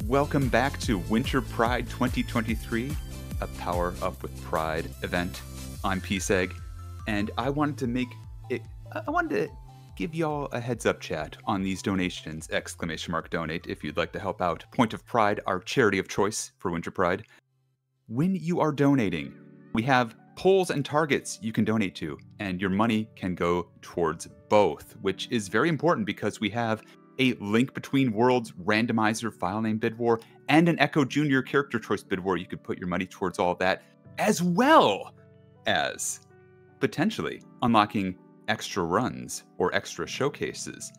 welcome back to Winter Pride 2023, a Power Up with Pride event. I'm P-Seg, and I wanted to give y'all a heads up chat on these donations, ! Donate, if you'd like to help out. Point of Pride, our charity of choice for Winter Pride. When you are donating, we have polls and targets you can donate to, and your money can go towards both, which is very important because we have a Link Between Worlds randomizer file name bid war and an Echo Jr. character choice bid war. You could put your money towards all of that, as well as potentially unlocking extra runs or extra showcases.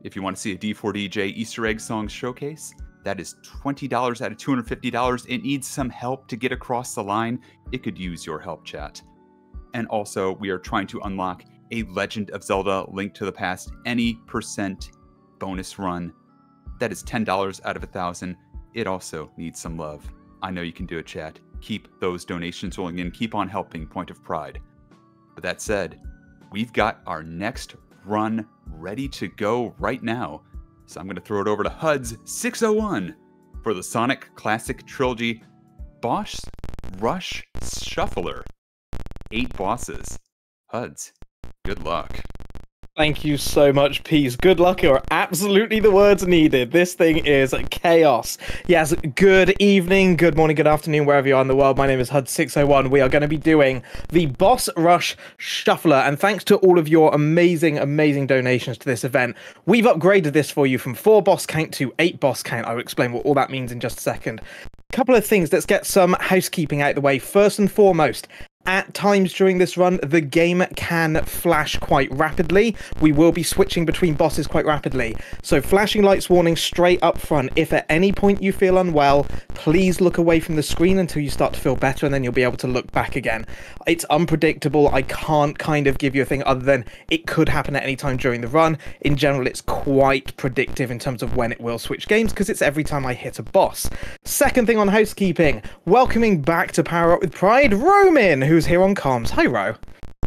If you want to see a D4DJ Easter egg song showcase, that is $20 out of $250. It needs some help to get across the line. It could use your help, chat. And also, we are trying to unlock a Legend of Zelda Link to the Past any percent bonus run. That is $10 out of 1,000. It also needs some love. I know you can do it, chat. Keep those donations rolling in. Keep on helping Point of Pride. But that said, we've got our next run ready to go right now. So I'm going to throw it over to HUD's 601 for the Sonic Classic Trilogy Boss Rush Shuffler. 8 bosses. HUD's, good luck. Thank you so much, Peas. Good luck are absolutely the words needed. This thing is chaos. Yes, good evening, good morning, good afternoon, wherever you are in the world. My name is HUD601. We are going to be doing the Boss Rush Shuffler. And thanks to all of your amazing, amazing donations to this event, we've upgraded this for you from 4 boss count to 8 boss count. I will explain what all that means in just a second. Couple of things. Let's get some housekeeping out of the way. First and foremost, at times during this run, the game can flash quite rapidly. We will be switching between bosses quite rapidly. So flashing lights warning straight up front. If at any point you feel unwell, please look away from the screen until you start to feel better, and then you'll be able to look back again. It's unpredictable. I can't kind of give you a thing other than it could happen at any time during the run. In general, it's quite predictive in terms of when it will switch games because it's every time I hit a boss. Second thing on housekeeping, welcoming back to Power Up with Pride, Roman, who's here on comms. Hi, Ro.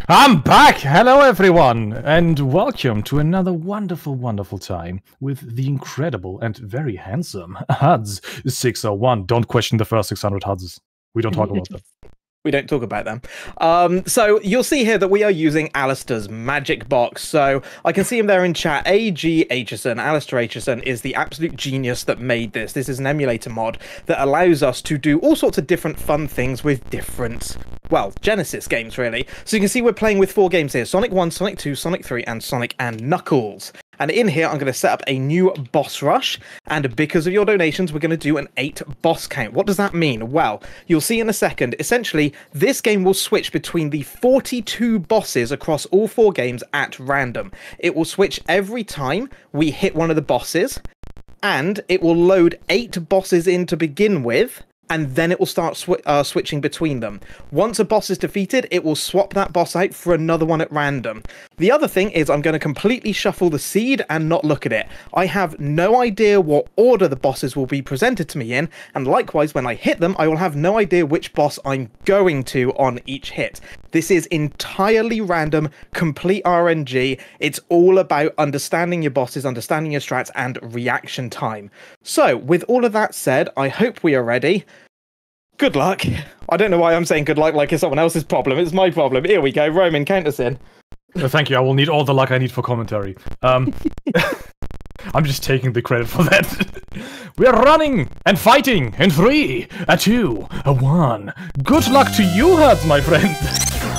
I'm back! Hello, everyone! And welcome to another wonderful, wonderful time with the incredible and very handsome HUDs 601. Don't question the first 600 HUDs. We don't talk about them. We don't talk about them. So you'll see here that we are using Alistair's Magic Box. So I can see him there in chat. A.G. Aitchison, Alistair Aitchison, is the absolute genius that made this. This is an emulator mod that allows us to do all sorts of different fun things with different, well, Genesis games, really. So you can see we're playing with 4 games here. Sonic 1, Sonic 2, Sonic 3, and Sonic and Knuckles. And in here, I'm going to set up a new boss rush. And because of your donations, we're going to do an 8 boss count. What does that mean? Well, you'll see in a second. Essentially, this game will switch between the 42 bosses across all 4 games at random. It will switch every time we hit one of the bosses. And it will load 8 bosses in to begin with. And then it will start switching between them. Once a boss is defeated, it will swap that boss out for another one at random. The other thing is I'm going to completely shuffle the seed and not look at it. I have no idea what order the bosses will be presented to me in, and likewise, when I hit them, I will have no idea which boss I'm going to on each hit. This is entirely random, complete RNG. It's all about understanding your bosses, understanding your strats, and reaction time. So, with all of that said, I hope we are ready. Good luck. I don't know why I'm saying good luck like it's someone else's problem. It's my problem. Here we go. Roman, count us in. Thank you. I will need all the luck I need for commentary. I'm just taking the credit for that. We're running and fighting in 3, 2, 1. Good luck to you, HUDs, my friend.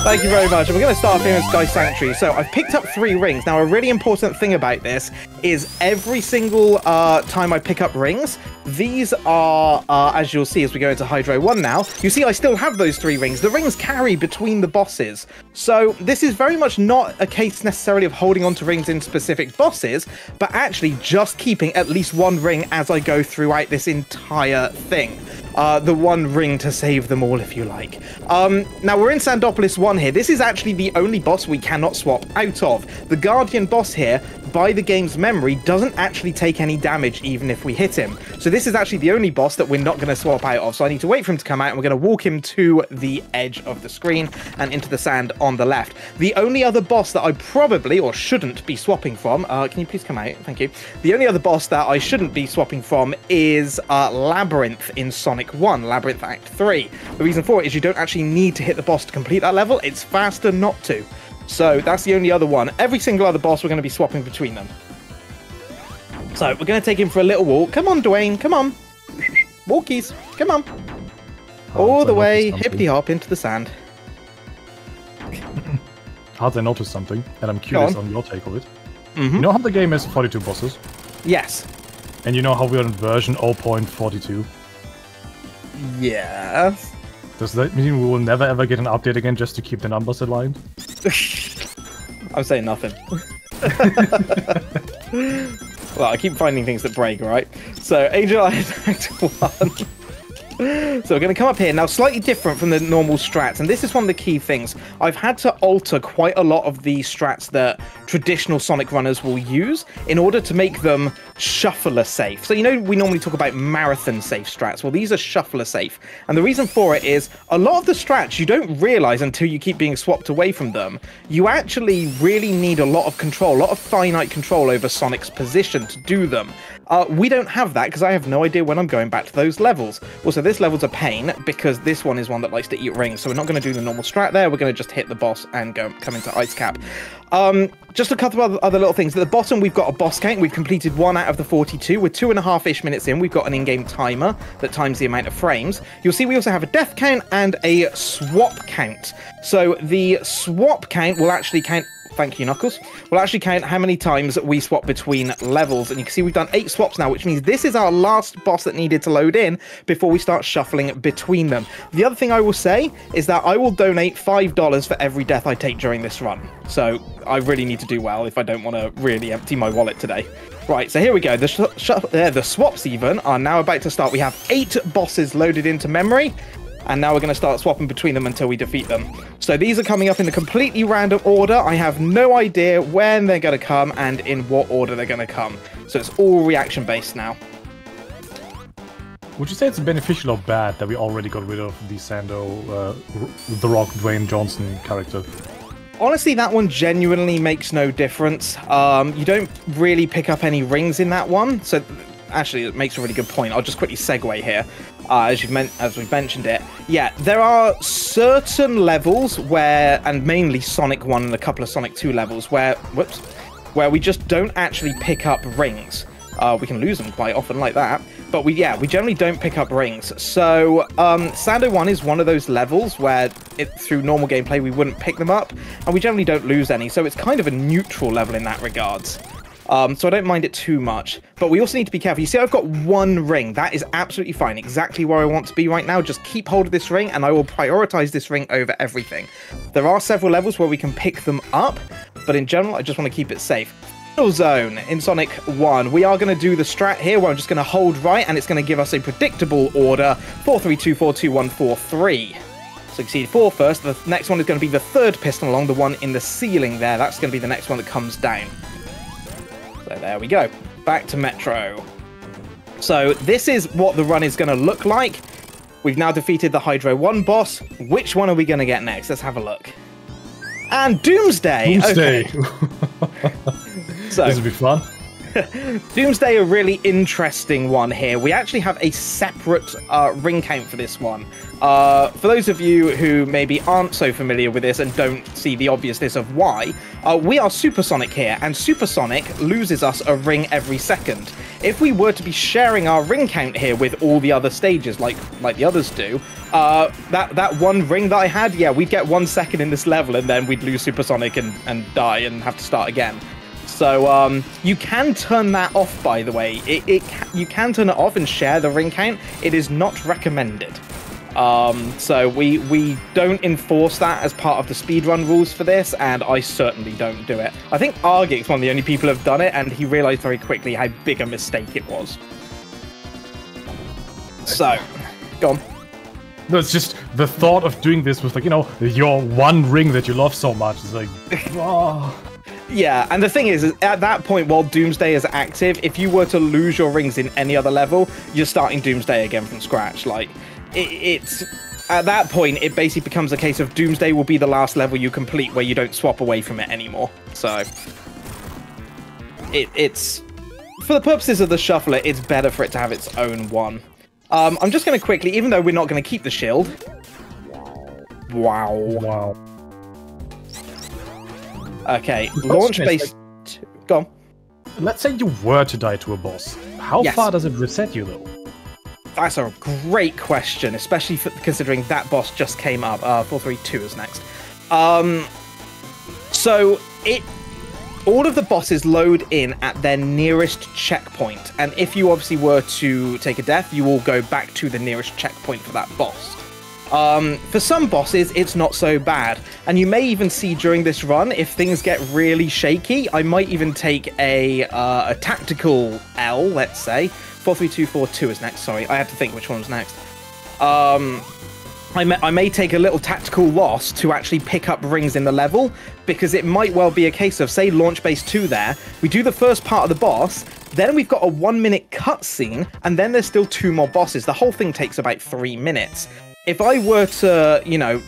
Thank you very much. And we're going to start off here in Sky Sanctuary. So I've picked up 3 rings. Now, a really important thing about this is every single time I pick up rings, these are, as you'll see as we go into Hydro 1 now, you see I still have those 3 rings. The rings carry between the bosses. So this is very much not a case necessarily of holding on to rings in specific bosses, but actually just keeping at least 1 ring as I go throughout this entire thing. the one ring to save them all, if you like. Now, we're in Sandopolis 1 here. This is actually the only boss we cannot swap out of. The Guardian boss here, by the game's memory, doesn't actually take any damage even if we hit him. So this is actually the only boss that we're not going to swap out of. So I need to wait for him to come out, and we're going to walk him to the edge of the screen and into the sand on the left. The only other boss that I probably, or shouldn't be swapping from, can you please come out? Thank you. The only other boss that I shouldn't be swapping from is Labyrinth in Sonic 1, Labyrinth Act 3. The reason for it is you don't actually need to hit the boss to complete that level. It's faster not to. So that's the only other one. Every single other boss we're going to be swapping between them. So we're going to take him for a little walk. Come on, Dwayne. Come on. Walkies. Come on. All the way, hippity hop into the sand. Hard I noticed something, and I'm curious on your take of it. Mm-hmm. You know how the game has 42 bosses? Yes. And you know how we're in version 0.42? Yes. Does that mean we will never ever get an update again just to keep the numbers aligned? I'm saying nothing. Well, I keep finding things that break, right? So, Angel Eyes Act 1. So we're going to come up here. Now, slightly different from the normal strats, and this is one of the key things. I've had to alter quite a lot of the strats that traditional Sonic runners will use in order to make them shuffler safe. So, you know, we normally talk about marathon safe strats. Well, these are shuffler safe. And the reason for it is a lot of the strats you don't realize until you keep being swapped away from them. You actually really need a lot of control, a lot of finite control over Sonic's position to do them. We don't have that because I have no idea when I'm going back to those levels. Also, this level's a pain because this one is one that likes to eat rings, so we're not going to do the normal strat there. We're going to just hit the boss and come into Ice Cap. Just a couple of other little things. At the bottom, we've got a boss count. We've completed 1 out of the 42. We're 2.5-ish minutes in. We've got an in-game timer that times the amount of frames. You'll see we also have a death count and a swap count. So the swap count will actually count... Thank you, Knuckles. We'll actually count how many times we swap between levels. And you can see we've done 8 swaps now, which means this is our last boss that needed to load in before we start shuffling between them. The other thing I will say is that I will donate $5 for every death I take during this run. So I really need to do well if I don't want to really empty my wallet today. Right, so here we go. The swaps even are now about to start. We have 8 bosses loaded into memory. And now we're going to start swapping between them until we defeat them. So these are coming up in a completely random order. I have no idea when they're going to come and in what order they're going to come. So it's all reaction based now. Would you say it's beneficial or bad that we already got rid of the Sando, The Rock, Dwayne Johnson character? Honestly, that one genuinely makes no difference. You don't really pick up any rings in that one. So actually, it makes a really good point. I'll just quickly segue here. As we've mentioned it, yeah, there are certain levels where, and mainly Sonic 1 and a couple of Sonic 2 levels, where we just don't actually pick up rings. We can lose them quite often like that, but we generally don't pick up rings. So Sando 1 is one of those levels where through normal gameplay we wouldn't pick them up, and we generally don't lose any. So it's kind of a neutral level in that regards. So I don't mind it too much, but we also need to be careful. You see, I've got 1 ring. That is absolutely fine. Exactly where I want to be right now. Just keep hold of this ring, and I will prioritize this ring over everything. There are several levels where we can pick them up, but in general, I just want to keep it safe. Final Zone in Sonic 1. We are going to do the strat here, where I'm just going to hold right, and it's going to give us a predictable order: 4, 3, 2, 4, 2, 1, 4, 3. So you see 4 first. The next one is going to be the 3rd piston along, the one in the ceiling there. That's going to be the next one that comes down. So there we go. Back to Metro. So this is what the run is going to look like. We've now defeated the Hydro 1 boss. Which one are we going to get next? Let's have a look. And Doomsday! Doomsday! Okay. So, this will be fun. Doomsday, a really interesting one here. We actually have a separate ring count for this one. For those of you who maybe aren't so familiar with this and don't see the obviousness of why, we are Supersonic here, and Supersonic loses us a ring every second. If we were to be sharing our ring count here with all the other stages, like the others do, that 1 ring that I had, yeah, we'd get 1 second in this level, and then we'd lose Supersonic and die and have to start again. So you can turn that off, by the way. You can turn it off and share the ring count. It is not recommended. So we don't enforce that as part of the speedrun rules for this, and I certainly don't do it. I think Argix, one of the only people who have done it, and he realized very quickly how big a mistake it was. So Go on. No, it's just the thought of doing this with, like, you know, your one ring that you love so much. It's like, oh. Yeah, and the thing is, at that point, while Doomsday is active, if you were to lose your rings in any other level, you're starting Doomsday again from scratch. Like, it's... At that point, it basically becomes a case of Doomsday will be the last level you complete where you don't swap away from it anymore. So... It's... For the purposes of the shuffler, it's better for it to have its own one. I'm just going to quickly, even though we're not going to keep the shield... Wow. Wow. Okay, launch base... Go on. Let's say you were to die to a boss. How Yes. far does it reset you, though? That's a great question, especially considering that boss just came up. 432 is next. So all of the bosses load in at their nearest checkpoint, and if you obviously were to take a death, you will go back to the nearest checkpoint for that boss. For some bosses, it's not so bad, and you may even see during this run, if things get really shaky, I might even take a tactical L, let's say. 43242 is next, sorry, I had to think which one was next. I may take a little tactical loss to actually pick up rings in the level, because it might well be a case of, say, launch base 2 there, we do the first part of the boss, then we've got a 1-minute cutscene, and then there's still 2 more bosses. The whole thing takes about 3 minutes. If I were to, you know,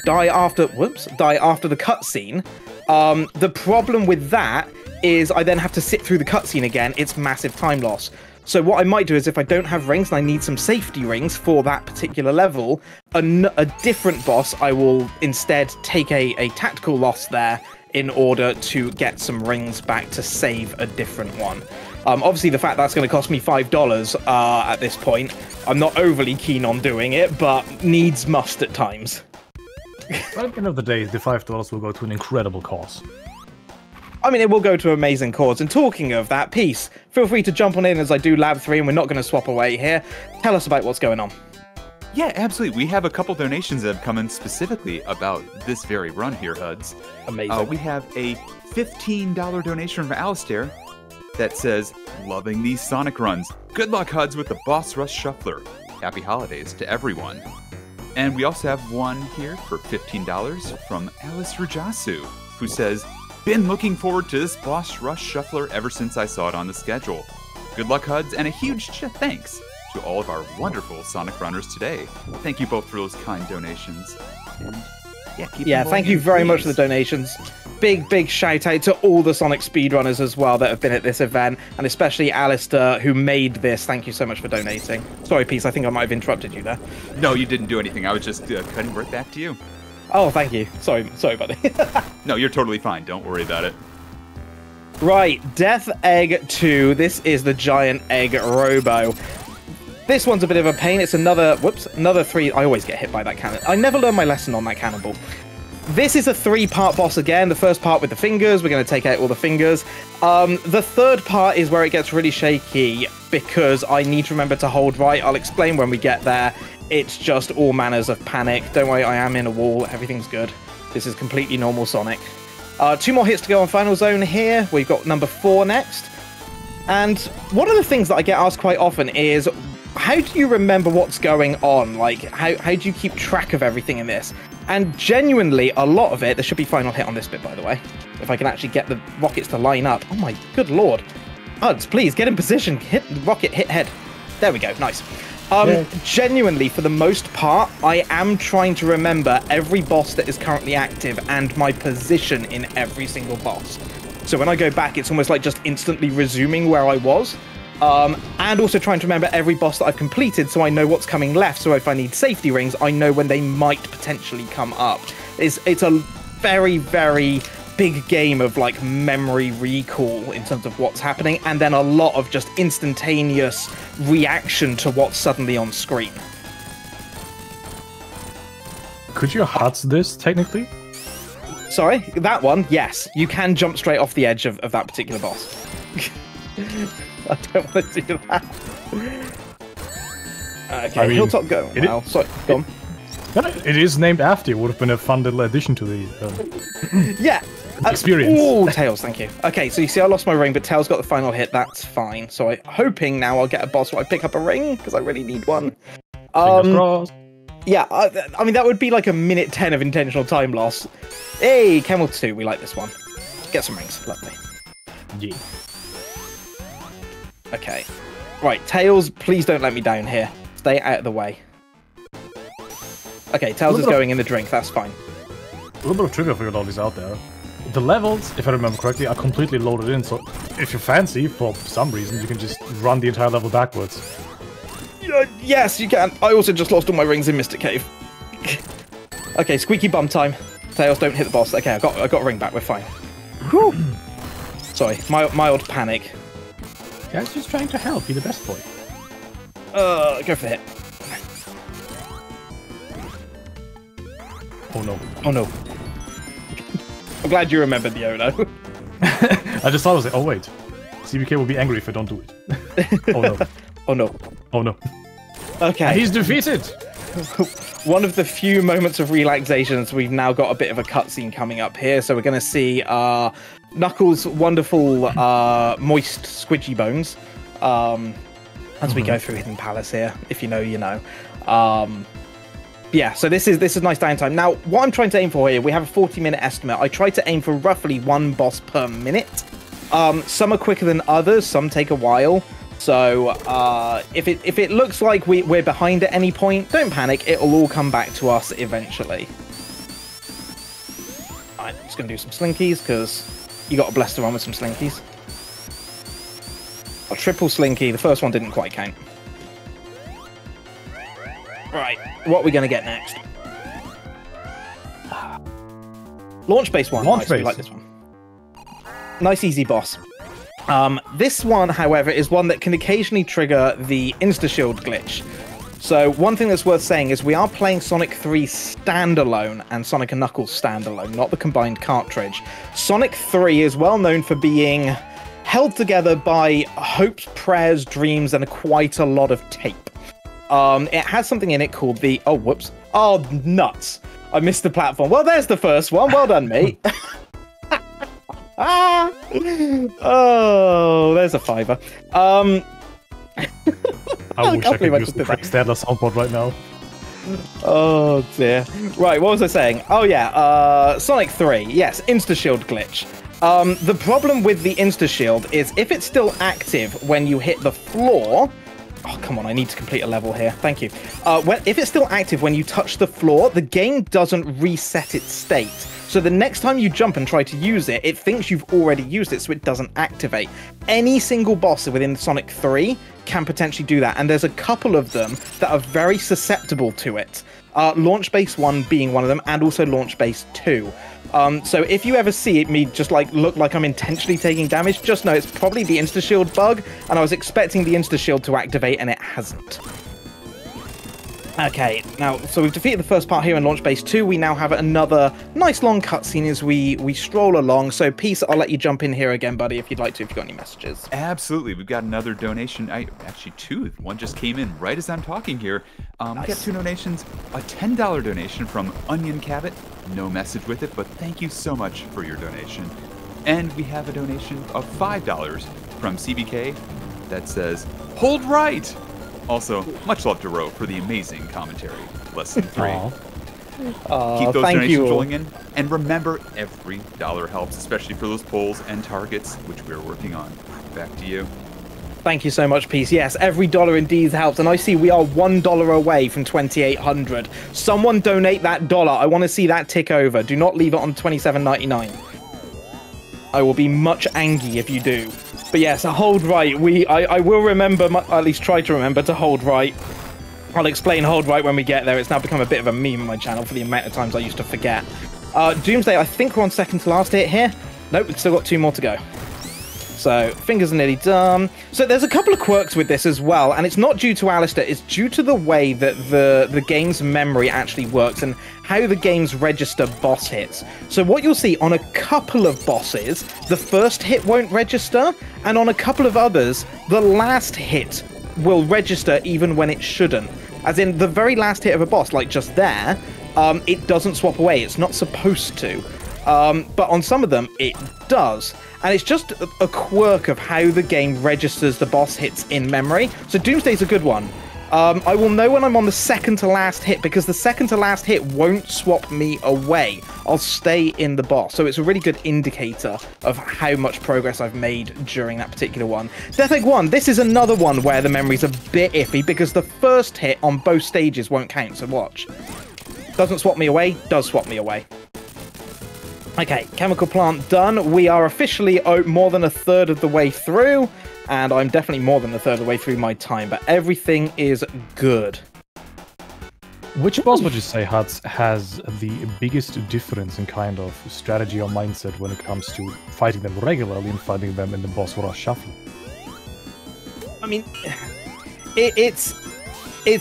die after the cutscene, the problem with that is I then have to sit through the cutscene again. It's massive time loss. So what I might do is if I don't have rings and I need some safety rings for that particular level, a different boss, I will instead take a tactical loss there in order to get some rings back to save a different one. Obviously, the fact that's going to cost me $5 at this point, I'm not overly keen on doing it, but needs must at times. But at the end of the day, the $5 will go to an incredible cause. I mean, it will go to amazing cause. And talking of that, Peace, feel free to jump on in as I do Lab 3, and we're not going to swap away here. Tell us about what's going on. Yeah, absolutely. We have a couple donations that have come in specifically about this very run here, Huds. Amazing. We have a $15 donation from Alistair that says, loving these Sonic runs. Good luck, Huds, with the Boss Rush Shuffler. Happy holidays to everyone. And we also have one here for $15 from Alice Rajasu, who says, been looking forward to this Boss Rush Shuffler ever since I saw it on the schedule. Good luck, Huds, and a huge thanks to all of our wonderful Sonic runners today. Thank you both for those kind donations. And yeah, thank you very much for the donations. Big shout out to all the Sonic speedrunners as well that have been at this event, and especially Alistair, who made this. Thank you so much for donating. Sorry, Peace, I think I might have interrupted you there. No, you didn't do anything. I was just cutting right back to you. Oh, thank you. Sorry, buddy. No, you're totally fine. Don't worry about it. Right, Death Egg 2. This is the Giant Egg Robo. This one's a bit of a pain. It's another 3. I always get hit by that cannon. I never learned my lesson on that cannonball. This is a 3-part boss again. The first part with the fingers. We're going to take out all the fingers. The third part is where it gets really shaky because I need to remember to hold right. I'll explain when we get there. It's just all manners of panic. Don't worry, I am in a wall. Everything's good. This is completely normal Sonic. 2 more hits to go on Final Zone here. We've got number 4 next. And one of the things that I get asked quite often is, how do you remember what's going on? Like, how do you keep track of everything in this? And genuinely, a lot of it... There should be final hit on this bit, by the way. If I can actually get the rockets to line up. Oh my good lord. Huds, please, get in position. Hit rocket, hit head. There we go, nice. Genuinely, for the most part, I am trying to remember every boss that is currently active and my position in every single boss. So when I go back, it's almost like just instantly resuming where I was. And also trying to remember every boss that I've completed so I know what's coming left. So if I need safety rings, I know when they might potentially come up. It's a very, very big game of like memory recall in terms of what's happening, and then a lot of just instantaneous reaction to what's suddenly on screen. Could you HUDs this, technically? Sorry, that one, yes. You can jump straight off the edge of that particular boss. I don't want to do that. Okay, I mean, Hilltop go. Wow, sorry, go on. It is named after you. Would have been a fun little addition to the yeah. Experience. Oh, Tails, thank you. Okay, so you see I lost my ring, but Tails got the final hit. That's fine. So I'm hoping now I'll get a boss where I pick up a ring, because I really need one. Fingers crossed. Yeah, I mean, that would be like a minute 10 of intentional time loss. Hey, Camel 2, we like this one. Get some rings, lovely. Yeah. Okay. Right, Tails, please don't let me down here. Stay out of the way. Okay, Tails is going in the drink, that's fine. A little bit of trivia for you all these out there. The levels, if I remember correctly, are completely loaded in, so if you're fancy, for some reason, you can just run the entire level backwards. Yes, you can. I also just lost all my rings in Mystic Cave. Okay, squeaky bum time. Tails, don't hit the boss. Okay, I got a ring back, we're fine. Whew. Sorry, mild panic. Guys, just trying to help. Be the best boy. Go for the hit. Oh no. Oh no. I'm glad you remembered the Ono. I just thought I was like, oh wait. CBK will be angry if I don't do it. Oh no. Oh no. Oh no. Okay. And he's defeated! One of the few moments of relaxations, we've now got a bit of a cutscene coming up here. So we're going to see Knuckles' wonderful moist squidgy bones as we go through Hidden Palace here. If you know, you know. Yeah, so this is nice downtime. Now, what I'm trying to aim for here, we have a 40-minute estimate. I try to aim for roughly one boss per minute. Some are quicker than others, some take a while. So if it looks like we're behind at any point, don't panic. It'll all come back to us eventually. Alright, just going to do some slinkies, because you got to bless the run with some slinkies. A triple slinky. The first one didn't quite count. Right, what are we going to get next? Launch base one. Launch nice, base. we like this one. Nice, easy boss. This one, however, is one that can occasionally trigger the Insta-Shield glitch. So one thing that's worth saying is we are playing Sonic 3 standalone and Sonic & Knuckles standalone, not the combined cartridge. Sonic 3 is well known for being held together by hopes, prayers, dreams, and quite a lot of tape. It has something in it called the... Oh, whoops. Oh, nuts. I missed the platform. Well, there's the first one. Well done, mate. Ah! Oh, there's a fiver. I wish I believe I could use just the did Craig Stadler soundboard right now. Oh dear. Right, what was I saying? Oh yeah, Sonic 3. Yes, Insta-Shield glitch. The problem with the Insta-Shield is if it's still active when you hit the floor... Oh, come on, I need to complete a level here. Thank you. If it's still active when you touch the floor, the game doesn't reset its state. So the next time you jump and try to use it, it thinks you've already used it, so it doesn't activate. Any single boss within Sonic 3 can potentially do that, and there's a couple of them that are very susceptible to it. Launch Base 1 being one of them, and also Launch Base 2. So if you ever see me just like look like I'm intentionally taking damage, just know it's probably the Insta-Shield bug, and I was expecting the Insta-Shield to activate, and it hasn't. Okay, now, so we've defeated the first part here in Launch Base 2. We now have another nice long cutscene as we stroll along. So, Peace, I'll let you jump in here again, buddy, if you'd like to, if you've got any messages. Absolutely. We've got another donation. Actually, two. One just came in right as I'm talking here. Nice. We got two donations. A $10 donation from Onion Cabot. No message with it, but thank you so much for your donation. And we have a donation of $5 from CBK that says, "Hold right!" Also, much love to Ro for the amazing commentary. Lesson 3. Keep those donations rolling in. And remember, every dollar helps, especially for those polls and targets, which we're working on. Back to you. Thank you so much, Peace. Yes, every dollar indeed helps. And I see we are $1 away from 2,800. Someone donate that dollar. I want to see that tick over. Do not leave it on $27.99. I will be much angry if you do. But yes, hold right. I will remember, at least try to remember, to hold right. I'll explain hold right when we get there. It's now become a bit of a meme on my channel for the amount of times I used to forget. Doomsday, I think we're on second to last hit here. Nope, we've still got 2 more to go. So, fingers are nearly done. So there's a couple of quirks with this as well, and it's not due to Alistair, it's due to the way that the game's memory actually works and how the games register boss hits. So what you'll see on a couple of bosses, the first hit won't register, and on a couple of others, the last hit will register even when it shouldn't. As in, the very last hit of a boss, like just there, it doesn't swap away, it's not supposed to. But on some of them, it does. And it's just a quirk of how the game registers the boss hits in memory. So Doomsday's a good one. I will know when I'm on the second to last hit, because the second to last hit won't swap me away. I'll stay in the boss, so it's a really good indicator of how much progress I've made during that particular one. Death Egg 1, this is another one where the memory's a bit iffy, because the first hit on both stages won't count, so watch. Doesn't swap me away, does swap me away. Okay, chemical plant done. We are officially more than a third of the way through, and I'm definitely more than a third of the way through my time, but everything is good. Which boss would you say has the biggest difference in kind of strategy or mindset when it comes to fighting them regularly and fighting them in the boss rush shuffle? I mean, it's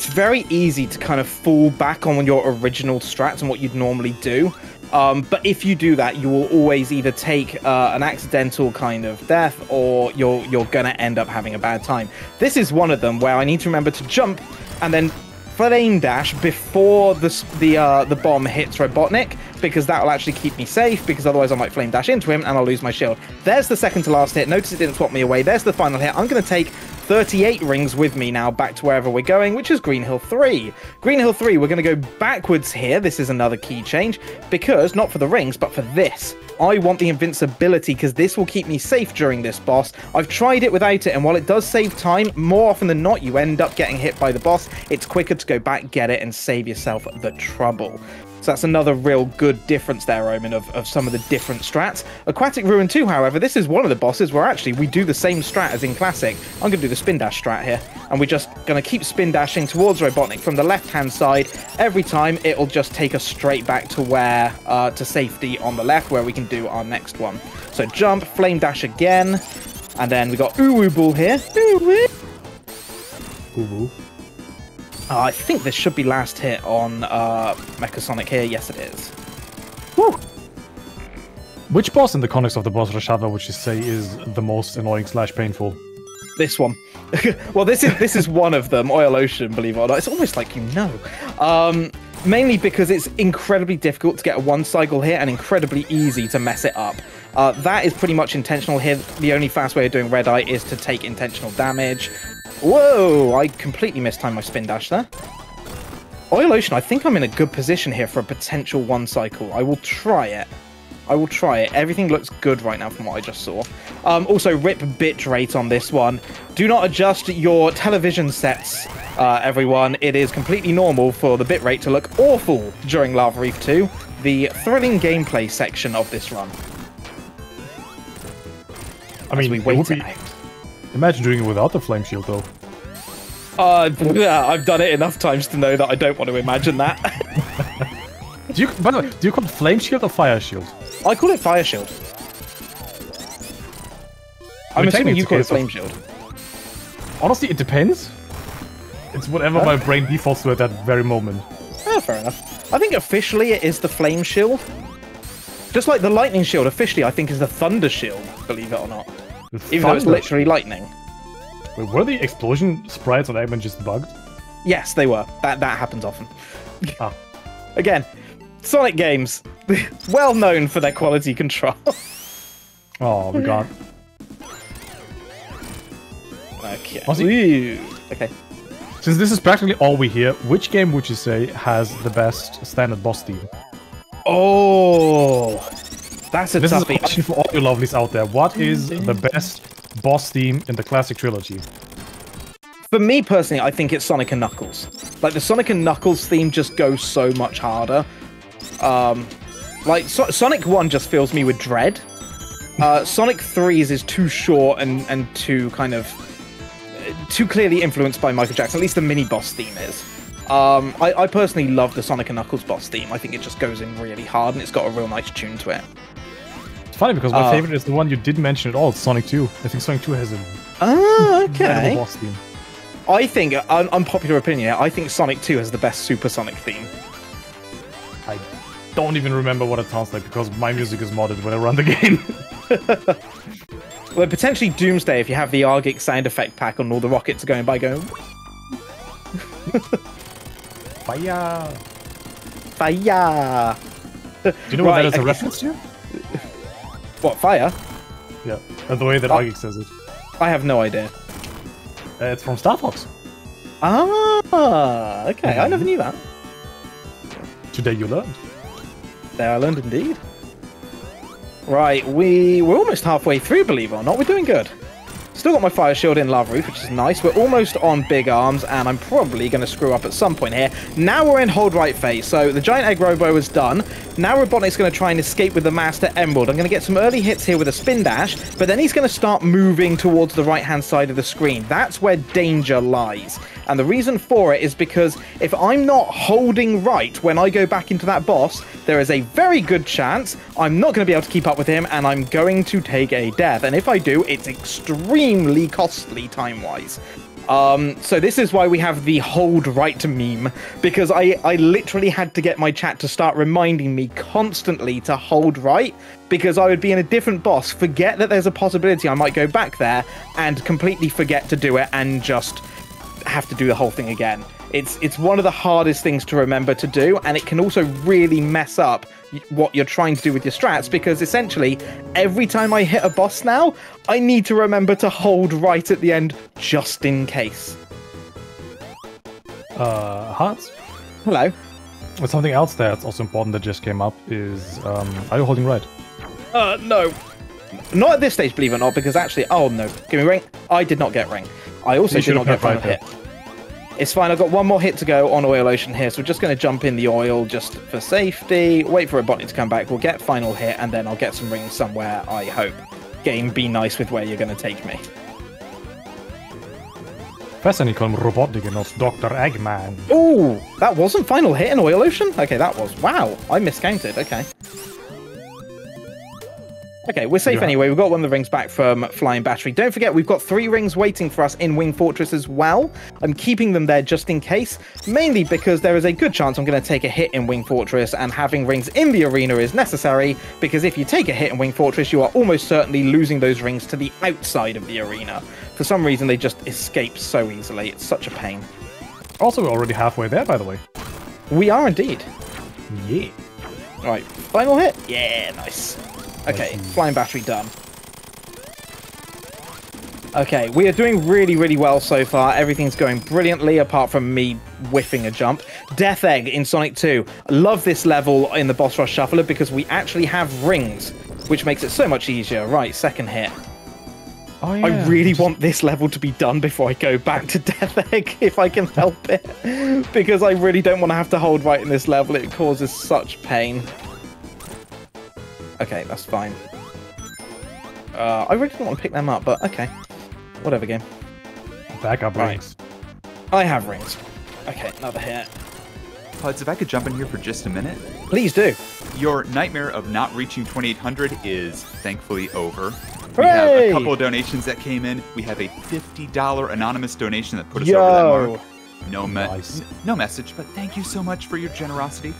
very easy to kind of fall back on your original strats and what you'd normally do. But if you do that, you will always either take an accidental kind of death, or you're gonna end up having a bad time. This is one of them where I need to remember to jump and then flame dash before the bomb hits Robotnik, because that will actually keep me safe, because otherwise I might flame dash into him and I'll lose my shield. There's the second to last hit. Notice it didn't swap me away. There's the final hit. I'm going to take 38 rings with me now back to wherever we're going, which is Green Hill 3. Green Hill 3, we're going to go backwards here. This is another key change, because not for the rings, but for this. I want the invincibility, because this will keep me safe during this boss. I've tried it without it, and while it does save time, more often than not, you end up getting hit by the boss. It's quicker to go back, get it, and save yourself the trouble. So that's another real good difference there, Omen, of some of the different strats. Aquatic Ruin 2, however, this is one of the bosses where actually we do the same strat as in Classic. I'm going to do the spin dash strat here, and we're just going to keep spin dashing towards Robotnik from the left-hand side. Every time, it'll just take us straight back to where, to safety on the left, where we can do our next one. So jump, flame dash again, and then we got Uwu Ball here. Uwu. Uwu. I think this should be last hit on Mecha Sonic here. Yes, it is. Woo! Which boss in the context of the boss rush shuffle would you say is the most annoying / painful? This one. Well, this is one of them. Oil Ocean, believe it or not. It's almost like you know. Mainly because it's incredibly difficult to get a one cycle hit and incredibly easy to mess it up. That is pretty much intentional here. The only fast way of doing Red Eye is to take intentional damage. Whoa! I completely mistimed my spin dash there. Oil Ocean, I think I'm in a good position here for a potential one cycle. I will try it. I will try it. Everything looks good right now from what I just saw. Also, rip bitrate on this one. Do not adjust your television sets, everyone. It is completely normal for the bitrate to look awful during Lava Reef 2, the thrilling gameplay section of this run. I mean, we wait it out. Imagine doing it without the flame shield, though. Yeah, I've done it enough times to know that I don't want to imagine that. By the way, do you call it flame shield or fire shield? I call it fire shield. I'm assuming you call it flame shield. Honestly, it depends. It's whatever my brain defaults to at that very moment. Yeah, fair enough. I think officially it is the flame shield. Just like the lightning shield, officially I think is the thunder shield, believe it or not. Even though it's literally lightning. Wait, were the explosion sprites on Eggman just bugged? Yes, they were. That happens often. Ah. Again, Sonic games, well known for their quality control. Oh, we got. Okay. Ooh. Okay. Since this is practically all we hear, which game would you say has the best standard boss theme? Oh, that's a This is a toughie. question for all you lovelies out there. What is the best boss theme in the classic trilogy? For me personally, I think it's Sonic and Knuckles. Like the Sonic and Knuckles theme just goes so much harder. Sonic 1 just fills me with dread. Sonic 3's is too short and too kind of too clearly influenced by Michael Jackson. At least the mini boss theme is. I personally love the Sonic and Knuckles boss theme. I think it just goes in really hard and it's got a real nice tune to it. It's funny because my favorite is the one you didn't mention at all. It's Sonic 2. I think Sonic 2 has a okay. boss theme. I think, unpopular opinion, I think Sonic 2 has the best Supersonic theme. I don't even remember what it sounds like because my music is modded when I run the game. Well, potentially Doomsday if you have the Argic sound effect pack on all the rockets going by going... Fire! Fire! Do you know what that is a reference to? What, fire? Yeah, the way that Argic says it. I have no idea. It's from Star Fox. Ah! Ah, okay. I never knew that. Today you learned. There I learned indeed. Right, we're almost halfway through, believe it or not. We're doing good. Still got my fire shield in Lava Roof, which is nice. We're almost on Big Arms, and I'm probably going to screw up at some point here. Now we're in Hold Right phase, so the Giant Egg Robo is done. Now Robotnik's going to try and escape with the Master Emerald. I'm going to get some early hits here with a Spin Dash, but then he's going to start moving towards the right-hand side of the screen. That's where danger lies. And the reason for it is because if I'm not holding right when I go back into that boss, there is a very good chance I'm not going to be able to keep up with him, and I'm going to take a death. And if I do, it's extremely costly time-wise. So this is why we have the hold right meme, because I literally had to get my chat to start reminding me constantly to hold right, because I would be in a different boss, forget that there's a possibility I might go back there, and completely forget to do it, and just have to do the whole thing again. It's one of the hardest things to remember to do, and it can also really mess up what you're trying to do with your strats, because essentially every time I hit a boss now, I need to remember to hold right at the end just in case. Hearts? Hello. But something else that's also important that just came up is, are you holding right? No. Not at this stage, believe it or not, because actually, oh no, give me ring. I did not get ring. I also did not get final hit. It's fine, I've got one more hit to go on Oil Ocean here, so we're just going to jump in the oil just for safety, wait for Robotnik to come back, we'll get final hit, and then I'll get some rings somewhere, I hope. Game, be nice with where you're going to take me. Fascinating Robotnik and not Dr. Eggman. Ooh, that wasn't final hit in Oil Ocean? Okay, that was. Wow, I miscounted, okay. Okay, we're safe anyway. We've got one of the rings back from Flying Battery. Don't forget, we've got 3 rings waiting for us in Wing Fortress as well. I'm keeping them there just in case, mainly because there is a good chance I'm going to take a hit in Wing Fortress, and having rings in the arena is necessary, because if you take a hit in Wing Fortress, you are almost certainly losing those rings to the outside of the arena. For some reason, they just escape so easily. It's such a pain. Also, we're already halfway there, by the way. We are indeed. Yeah. All right, final hit? Yeah, nice. Okay, Flying Battery done. Okay, we are doing really, really well so far. Everything's going brilliantly, apart from me whiffing a jump. Death Egg in Sonic 2. Love this level in the Boss Rush Shuffler because we actually have rings, which makes it so much easier. Right, second hit. Oh, yeah. I really want this level to be done before I go back to Death Egg, if I can help it. Because I really don't want to have to hold right in this level. It causes such pain. Okay, that's fine. I really didn't want to pick them up, but okay. Whatever, game. Backup rings. I have rings. Okay, another hit. Puds, if I could jump in here for just a minute. Please do. Your nightmare of not reaching 2800 is thankfully over. Hooray! We have a couple of donations that came in. We have a $50 anonymous donation that put us over that mark. No message, but thank you so much for your generosity.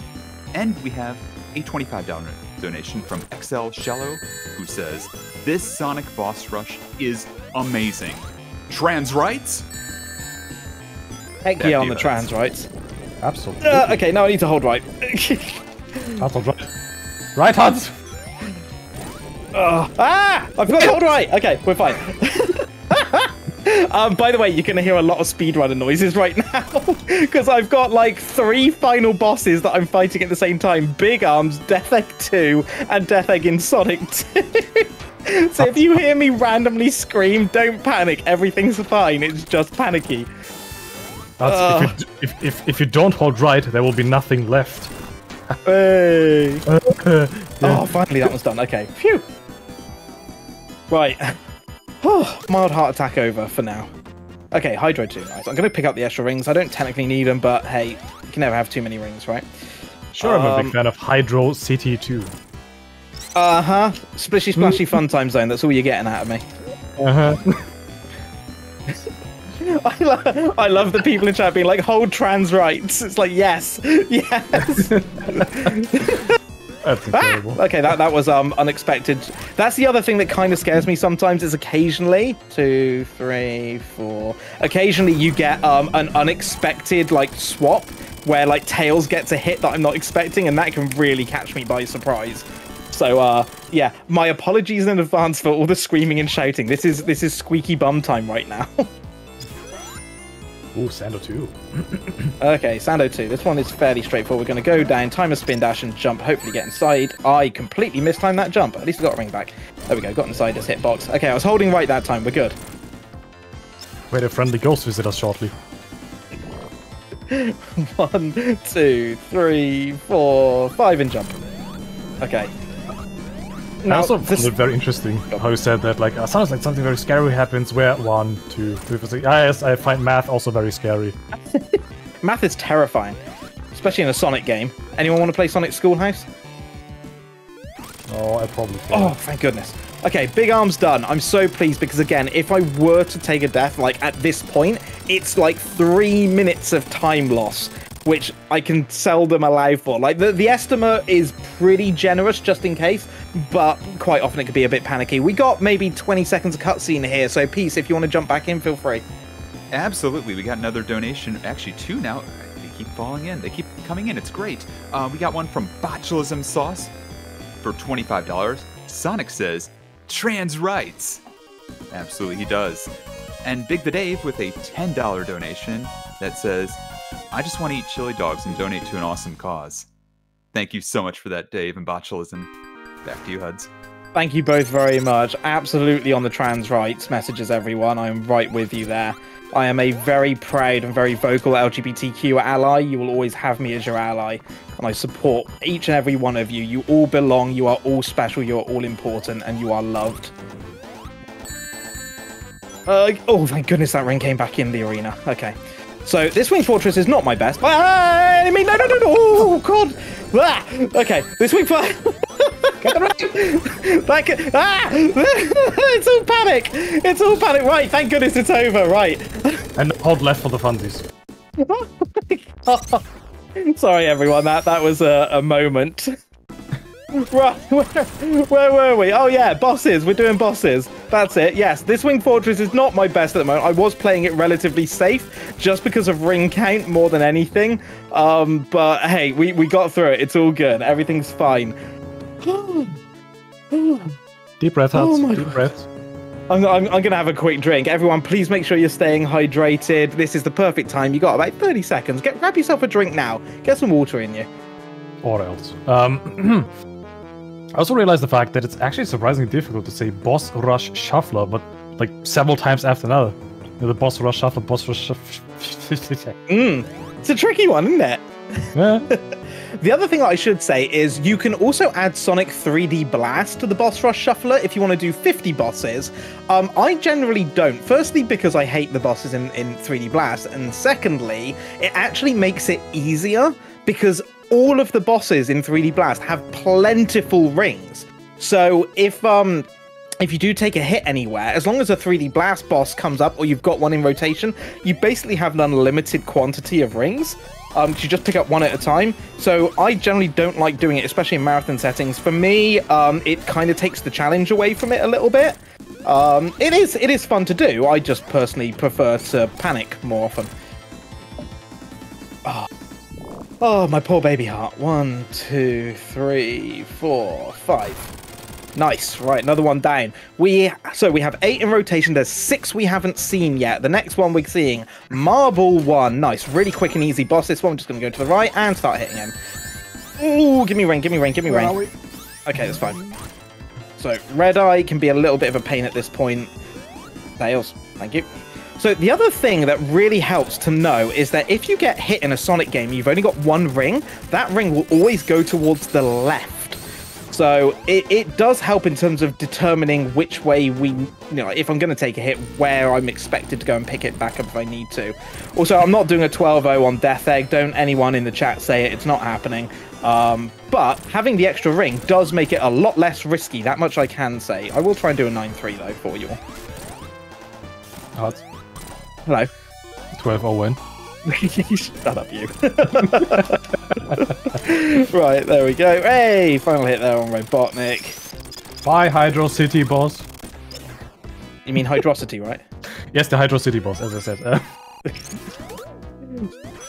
And we have a $25 donation from XL Shello, who says, "This Sonic Boss Rush is amazing. Trans rights?" Heck yeah, on the trans rights. Absolutely. Okay, now I need to hold right. That's all right. Right, Hans! I've got to hold right. Okay, we're fine. By the way, you're going to hear a lot of speedrunner noises right now, because I've got like 3 final bosses that I'm fighting at the same time. Big Arms, Death Egg 2, and Death Egg in Sonic 2. So if you hear me randomly scream, don't panic. Everything's fine. It's just panicky. If you don't hold right, there will be nothing left. Hey. Oh, finally that one's done. Okay. Phew. Right. Mild heart attack over for now. Okay, Hydro 2, nice. I'm going to pick up the extra rings. I don't technically need them, but hey, you can never have too many rings, right? Sure, I'm a big fan of Hydro City too. Uh-huh. Splishy splashy fun time zone, that's all you're getting out of me. Uh-huh. I love the people in chat being like, hold trans rights. It's like, yes, yes. That's incredible. Okay, that was unexpected. That's the other thing that kind of scares me sometimes is occasionally, 2, 3, 4. Occasionally you get an unexpected like swap where like Tails gets a hit that I'm not expecting, and that can really catch me by surprise. So yeah, my apologies in advance for all the screaming and shouting. This is squeaky bum time right now. Ooh, Sando 2. Okay, Sando 2. This one is fairly straightforward. We're going to go down, time a spin dash, and jump, hopefully get inside. I completely mistimed that jump. At least we got a ring back. There we go, got inside this hitbox. Okay, I was holding right that time. We're good. Wait, a friendly ghost visit us shortly. 1, 2, 3, 4, 5, and jump. Okay. I also found it very interesting how you said that, like, sounds like something very scary happens where 1, 2, 3, 4, 6. Yes, I find math also very scary. Math is terrifying, especially in a Sonic game. Anyone want to play Sonic Schoolhouse? Oh, I probably can. Oh, thank goodness. Okay, big arms done. I'm so pleased because, again, if I were to take a death, like, at this point, it's like 3 minutes of time loss, which I can seldom allow for. Like, the estimate is pretty generous, just in case, but quite often it could be a bit panicky. We got maybe 20 seconds of cutscene here, so Peace, if you want to jump back in, feel free. Absolutely. We got another donation. Actually, 2 now. They keep falling in. They keep coming in. It's great. We got one from Botulism Sauce for $25. Sonic says, trans rights. Absolutely, he does. And Big the Dave with a $10 donation that says, I just want to eat chili dogs and donate to an awesome cause. Thank you so much for that, Dave and Botulism. Back to you, Huds. Thank you both very much. Absolutely on the trans rights messages, everyone. I am right with you there. I am a very proud and very vocal LGBTQ ally. You will always have me as your ally. And I support each and every one of you. You all belong. You are all special. You are all important. And you are loved. Oh, thank goodness that ring came back in the arena. Okay. So this Wing Fortress is not my best. I mean, no. Oh, God. Ah, okay. This Wing Fortress... Get the ring! It's all panic! It's all panic! Right, thank goodness it's over, right. And hold left for the funsies. Sorry, everyone, that was a moment. Right, where were we? Oh, yeah, bosses. We're doing bosses. That's it. Yes, this Wing Fortress is not my best at the moment. I was playing it relatively safe just because of ring count more than anything. But, hey, we got through it. It's all good. Everything's fine. Deep breath, Huds. Deep breath. I'm gonna have a quick drink. Everyone, please make sure you're staying hydrated. This is the perfect time. You got about 30 seconds. Grab yourself a drink now. Get some water in you. Or else. I also realized the fact that it's actually surprisingly difficult to say boss rush shuffler, but like several times after another. The boss rush shuffler, boss rush shuffler. It's a tricky one, isn't it? Yeah. The other thing I should say is you can also add Sonic 3D Blast to the Boss Rush Shuffler if you want to do 50 bosses. I generally don't. Firstly, because I hate the bosses in 3D Blast. And secondly, it actually makes it easier because all of the bosses in 3D Blast have plentiful rings. So if you do take a hit anywhere, as long as a 3D Blast boss comes up or you've got one in rotation, you basically have an unlimited quantity of rings. You just pick up one at a time. So I generally don't like doing it, especially in marathon settings. For me, it kind of takes the challenge away from it a little bit. It is fun to do. I just personally prefer to panic more often. Oh, my poor baby heart. 1, 2, 3, 4, 5. Nice. Right, another one down. So we have 8 in rotation. There's 6 we haven't seen yet. The next one we're seeing, Marble 1. Nice. Really quick and easy boss. This one, I'm just going to go to the right and start hitting him. Ooh, give me rain, give me rain, give me rain. Okay, that's fine. So Red Eye can be a little bit of a pain at this point. Tails. Thank you. So the other thing that really helps to know is that if you get hit in a Sonic game, you've only got one ring. That ring will always go towards the left. So it does help in terms of determining which way if I'm going to take a hit, where I'm expected to go and pick it back up if I need to. Also, I'm not doing a 12-0 on Death Egg. Don't anyone in the chat say it. It's not happening. But having the extra ring does make it a lot less risky. That much I can say. I will try and do a 9-3 though for you all. Hot. Hello. 12-0 win. Shut up, you. Right, there we go. Hey, final hit there on Robotnik. Bye, Hydro City boss. You mean Hydrocity, right? Yes, the Hydro City boss, as I said.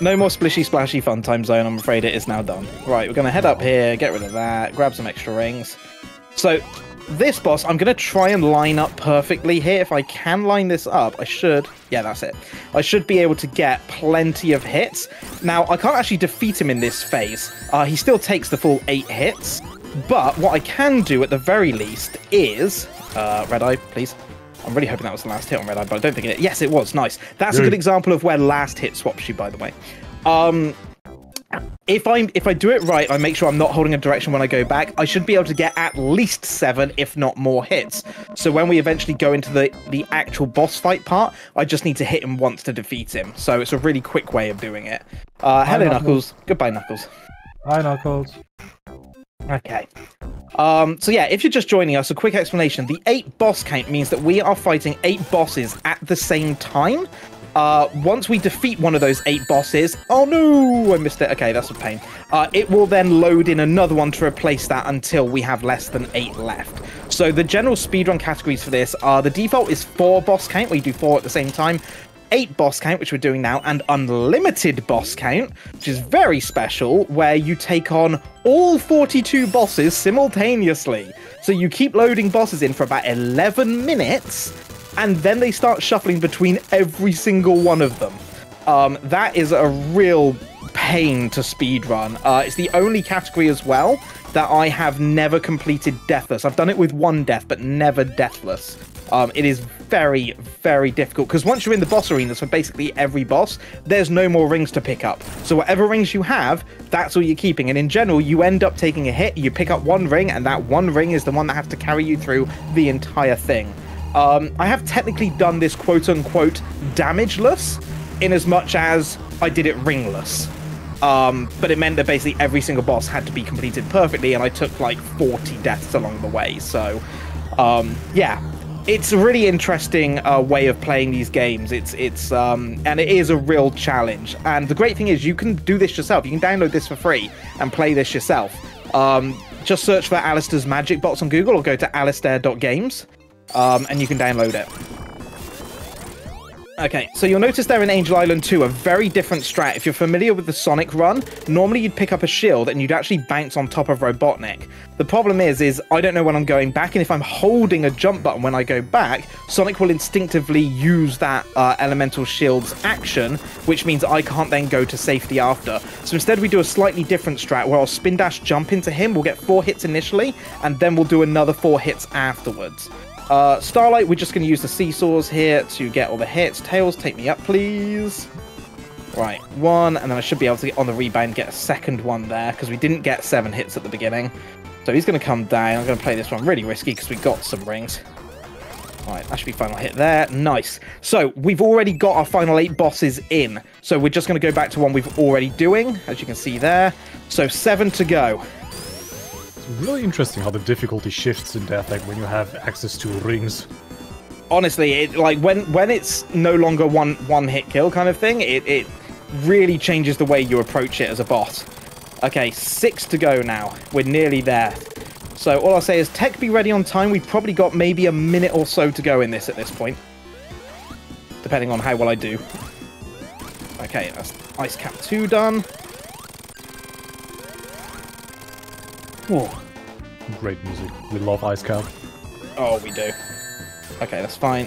No more splishy splashy fun time zone. I'm afraid it is now done. Right, we're going to head up here, get rid of that, grab some extra rings. So this boss, I'm going to try and line up perfectly here. If I can line this up, I should. Yeah, that's it. I should be able to get plenty of hits. Now, I can't actually defeat him in this phase. He still takes the full 8 hits. But what I can do at the very least is... Red Eye, please. I'm really hoping that was the last hit on Red Eye, but I don't think it... Yes, it was. Nice. That's a good example of where last hit swaps you, by the way. If I do it right, I make sure I'm not holding a direction when I go back, I should be able to get at least 7, if not more hits. So when we eventually go into the actual boss fight part, I just need to hit him once to defeat him. So it's a really quick way of doing it. Hello, Knuckles. Goodbye, Knuckles. Hi, Knuckles. Okay. So yeah, if you're just joining us, a quick explanation. The 8 boss count means that we are fighting 8 bosses at the same time. Once we defeat one of those 8 bosses... Oh no, I missed it. Okay, that's a pain. It will then load in another one to replace that until we have less than 8 left. So the general speedrun categories for this are... The default is 4 boss count, where you do 4 at the same time. 8 boss count, which we're doing now, and unlimited boss count, which is very special, where you take on all 42 bosses simultaneously. So you keep loading bosses in for about 11 minutes... and then they start shuffling between every single one of them. That is a real pain to speedrun. It's the only category as well that I have never completed deathless. I've done it with 1 death, but never deathless. It is very, very difficult, because once you're in the boss arena, so basically every boss, there's no more rings to pick up. So whatever rings you have, that's all you're keeping. And in general, you end up taking a hit, you pick up 1 ring, and that 1 ring is the one that has to carry you through the entire thing. I have technically done this quote-unquote damageless, in as much as I did it ringless. But it meant that basically every single boss had to be completed perfectly, and I took like 40 deaths along the way. So, yeah, it's a really interesting way of playing these games. And it is a real challenge. And the great thing is you can do this yourself. You can download this for free and play this yourself. Just search for Alistair's Magic Box on Google, or go to alistair.games. And you can download it. Okay, so you'll notice there in Angel Island 2, a very different strat. If you're familiar with the Sonic run, normally you'd pick up a shield and you'd actually bounce on top of Robotnik. The problem is I don't know when I'm going back, and if I'm holding a jump button when I go back, Sonic will instinctively use that elemental shield's action, which means I can't then go to safety after. So instead we do a slightly different strat, where I'll spin dash jump into him, we'll get 4 hits initially, and then we'll do another 4 hits afterwards. Starlight, we're just going to use the seesaws here to get all the hits. Tails, take me up, please. Right, 1, and then I should be able to get on the rebound, get a second one there, because we didn't get 7 hits at the beginning. So he's going to come down. I'm going to play this one really risky, because we got some rings. Right, that should be final hit there. Nice. So we've already got our final 8 bosses in. So we're just going to go back to one we've already doing, as you can see there. So 7 to go. Really interesting how the difficulty shifts in Death Egg when you have access to rings. Honestly, when it's no longer one hit kill kind of thing, it really changes the way you approach it as a boss. Okay, 6 to go now. We're nearly there. So all I'll say is tech be ready on time. We've probably got maybe a minute or so to go in this at this point, depending on how well I do. Okay, that's Ice Cap 2 done. Whoa. Great music. We love Ice Cap. Oh, we do. Okay, that's fine.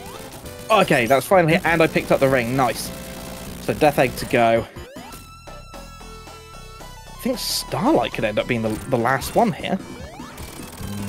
Okay, that's finally hit, and I picked up the ring. Nice. So Death Egg to go. I think Starlight could end up being the last one here.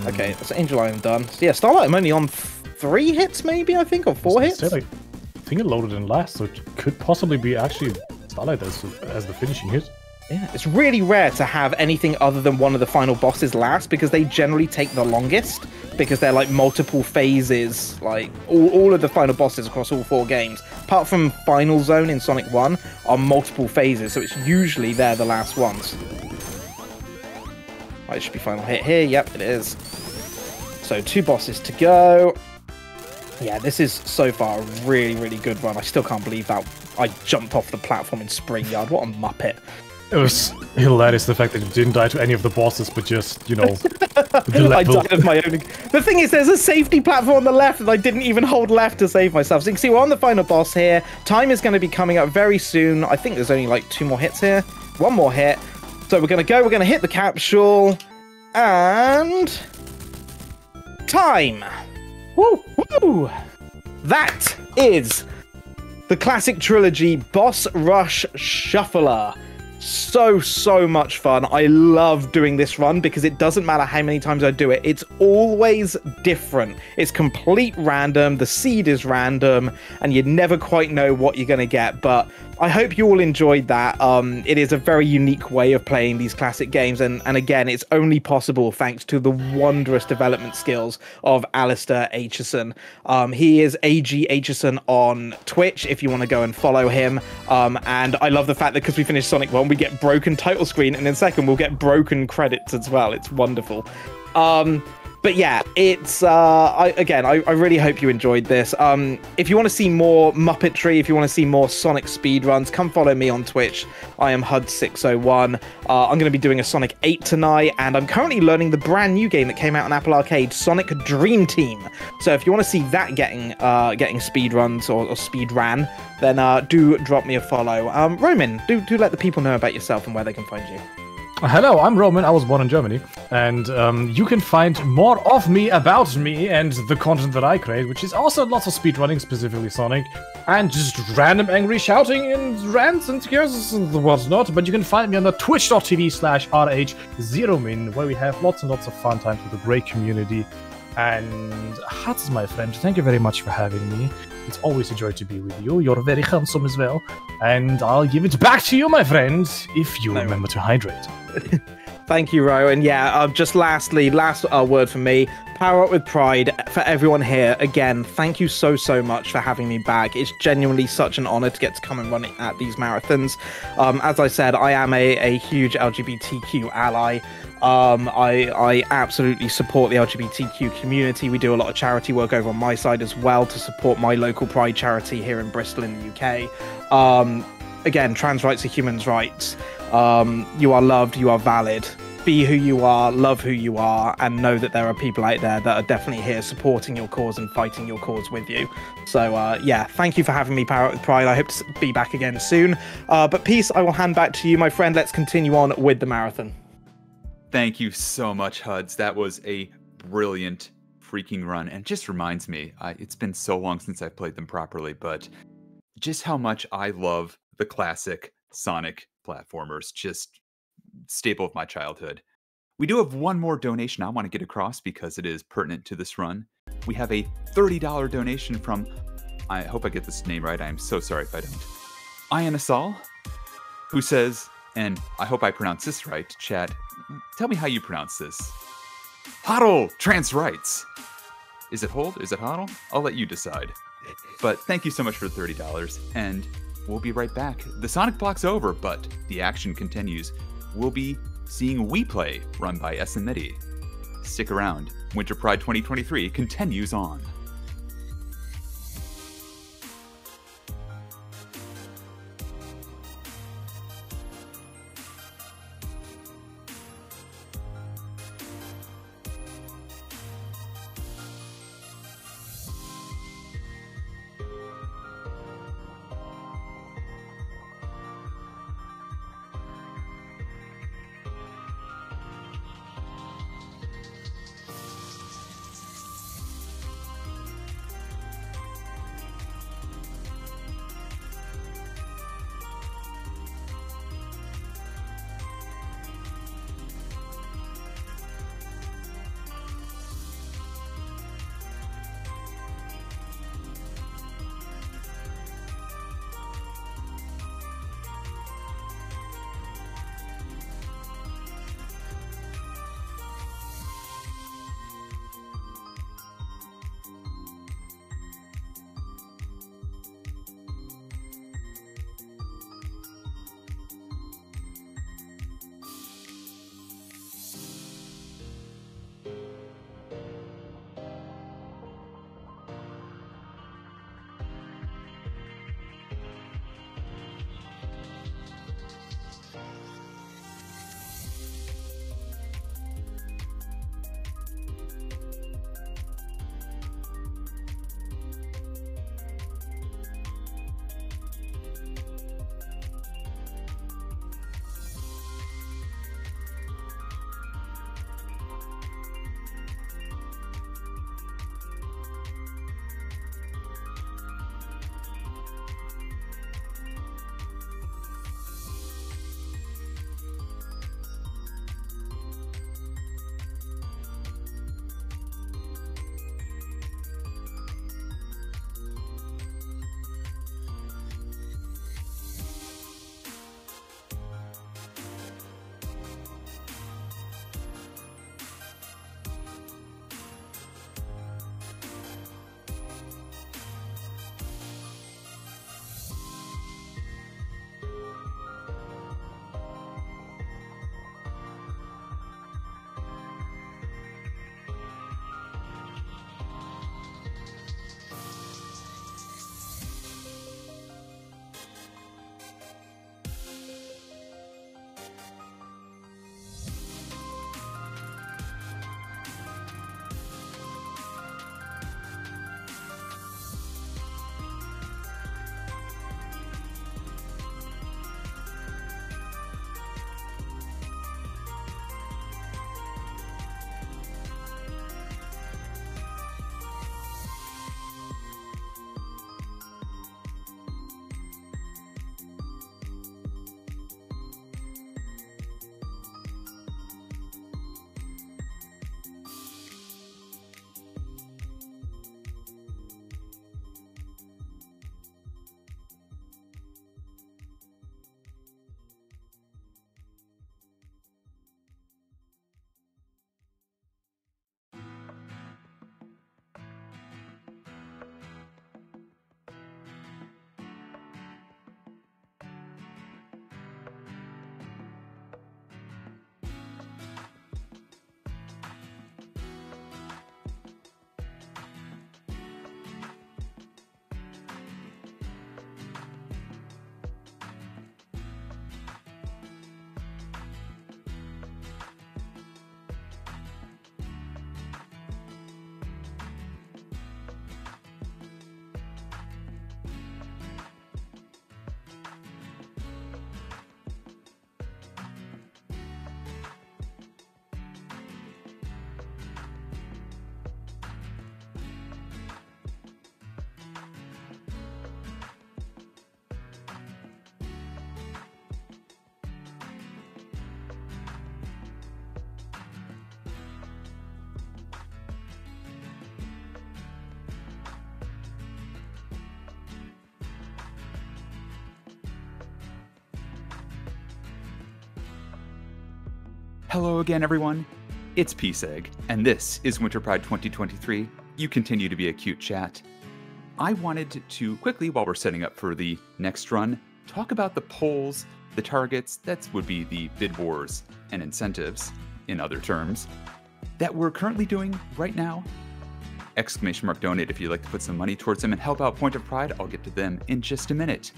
Okay, that's Angel Island done. So yeah, Starlight, I'm only on 3 hits maybe, I think, or 4 hits? I think it loaded in last, so it could possibly be actually Starlight as the finishing hit. Yeah, it's really rare to have anything other than one of the final bosses last, because they generally take the longest, because they're like multiple phases, like all of the final bosses across all 4 games, apart from Final Zone in Sonic 1, are multiple phases, so it's usually they're the last ones. Right, it should be final hit here. Yep, it is. So 2 bosses to go. Yeah, this is so far a really, really good run. I still can't believe that I jumped off the platform in Spring Yard. What a muppet. It was hilarious, the fact that you didn't die to any of the bosses, but just, you know, the level. I died of my own. The thing is, there's a safety platform on the left, and I didn't even hold left to save myself. So you can see we're on the final boss here. Time is going to be coming up very soon. I think there's only like 2 more hits here. 1 more hit. So we're going to hit the capsule, and... time. Woo, woo. That is the classic trilogy Boss Rush Shuffler. So much fun. I love doing this run because it doesn't matter how many times I do it. It's always different. It's complete random. The seed is random and you never quite know what you're going to get. But I hope you all enjoyed that. It is a very unique way of playing these classic games. And again, it's only possible thanks to the wondrous development skills of Alistair Aitchison. He is AG Aitchison on Twitch if you want to go and follow him. And I love the fact that because we finished Sonic 1, we get broken title screen, and in second we'll get broken credits as well. It's wonderful. But yeah, it's I really hope you enjoyed this. If you want to see more Muppetry, if you want to see more Sonic speedruns, come follow me on Twitch. I am HUD601. I'm going to be doing a Sonic 8 tonight, and I'm currently learning the brand new game that came out on Apple Arcade, Sonic Dream Team. So if you want to see that getting speedruns or speedran, then do drop me a follow. Roman, do let the people know about yourself and where they can find you. Hello, I'm Roman. I was born in Germany, and you can find more of me, about me, and the content that I create, which is also lots of speedrunning, specifically Sonic, and just random angry shouting and rants and scares and whatnot. But you can find me on the twitch.tv/RH0min, where we have lots and lots of fun times with a great community. And Hats, my friend, thank you very much for having me. It's always a joy to be with you. You're very handsome as well. And I'll give it back to you, my friend, if you remember to hydrate. Thank you, Ro. And yeah, just last word from me. Power up with pride for everyone here. Again, thank you so much for having me back. It's genuinely such an honor to get to come and run it at these marathons. As I said, I am a huge LGBTQ ally. I absolutely support the LGBTQ community. We do a lot of charity work over on my side as well to support my local pride charity here in Bristol in the UK. Again, trans rights are human rights. You are loved, you are valid. Be who you are, love who you are, and know that there are people out there that are definitely here supporting your cause and fighting your cause with you. So, yeah, thank you for having me, Power Up with Pride. I hope to be back again soon. But peace, I will hand back to you, my friend. Let's continue on with the marathon. Thank you so much, Huds. That was a brilliant freaking run. And it just reminds me, it's been so long since I've played them properly, but just how much I love the classic Sonic platformers. Just staple of my childhood. We do have one more donation I want to get across because it is pertinent to this run. We have a $30 donation from, I hope I get this name right, I am so sorry if I don't, Ian Asal, who says, and I hope I pronounce this right, chat, tell me how you pronounce this. Hodl trans rights. Is it hold? Is it hodl? I'll let you decide. But thank you so much for the $30, and we'll be right back. The Sonic block's over, but the action continues. We'll be seeing We Play, run by SMIDI. Stick around. Winter Pride 2023 continues on. Hello again, everyone. It's P-Seg, and this is Winter Pride 2023. You continue to be a cute chat. I wanted to quickly, while we're setting up for the next run, talk about the polls, the targets, that would be the bid wars and incentives, in other terms, that we're currently doing right now. !donate if you'd like to put some money towards them and help out Point of Pride. I'll get to them in just a minute.